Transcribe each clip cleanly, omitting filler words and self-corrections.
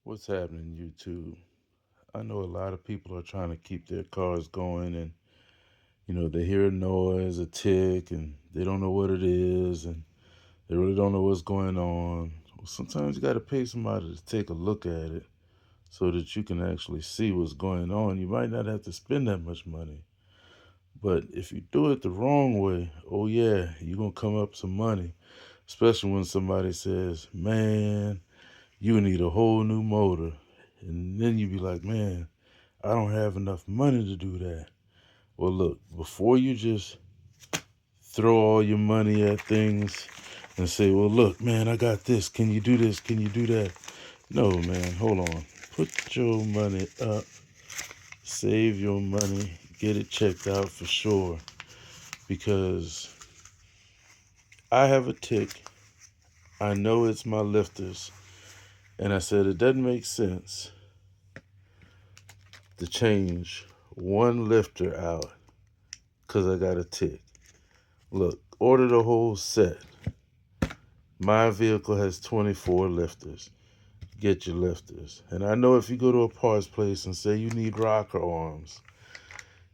What's happening, YouTube? I know a lot of people are trying to keep their cars going, and they hear a noise, a tick, and they don't know what it is, and they really don't know what's going on. Well, sometimes you got to pay somebody to take a look at it so that you can actually see what's going on. You might not have to spend that much money, but if you do it the wrong way, oh yeah, you're gonna come up some money, especially when somebody says, "Man, you need a whole new motor," and then you be like, "Man, I don't have enough money to do that." Well, look, before you just throw all your money at things and say, "Well, look, man, I got this. Can you do this? Can you do that?" No, man, hold on. Put your money up, save your money, get it checked out for sure. Because I have a tick. I know it's my lifters. And I said it doesn't make sense to change one lifter out because I got a tick. Look, order the whole set. My vehicle has 24 lifters. Get your lifters. And I know if you go to a parts place and say you need rocker arms,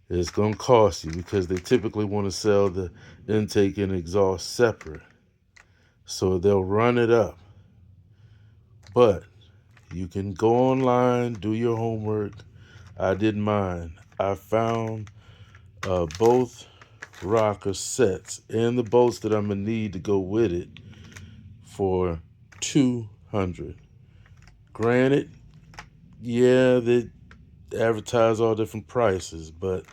it's going to cost you because they typically want to sell the intake and exhaust separate. So they'll run it up. But you can go online, do your homework. I did mine. I found both rocker sets and the bolts that I'm going to need to go with it for 200. Granted, yeah, they advertise all different prices, but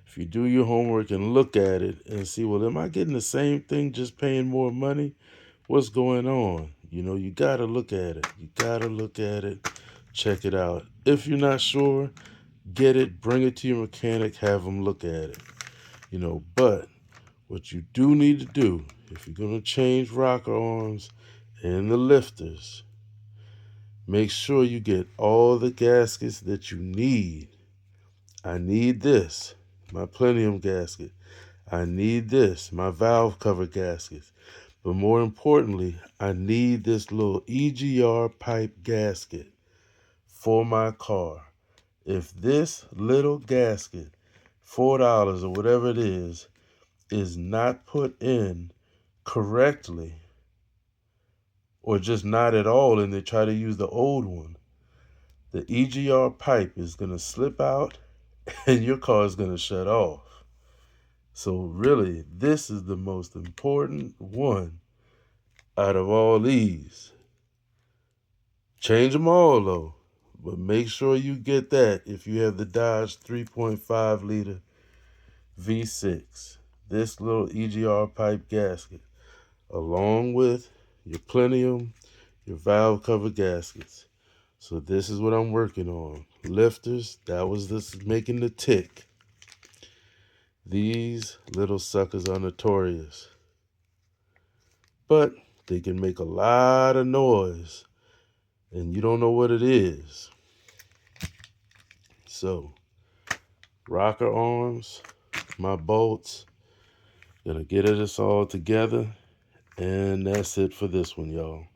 if you do your homework and look at it and see, well, am I getting the same thing just paying more money? What's going on? You got to look at it. You got to look at it, check it out. If you're not sure, get it, bring it to your mechanic, have them look at it. But what you do need to do, if you're going to change rocker arms and the lifters, make sure you get all the gaskets that you need. I need this, my plenum gasket. I need this, my valve cover gaskets. But more importantly, I need this little EGR pipe gasket for my car. If this little gasket, $4 or whatever it is not put in correctly, or just not at all, and they try to use the old one, the EGR pipe is going to slip out and your car is going to shut off. So really, this is the most important one out of all these. Change them all though, but make sure you get that if you have the Dodge 3.5 liter V6. This little EGR pipe gasket, along with your plenum, your valve cover gaskets. So this is what I'm working on. Lifters, that was this making the tick. These little suckers are notorious, but they can make a lot of noise and you don't know what it is. So, rocker arms, my bolts, gonna get us all together, and that's it for this one, y'all.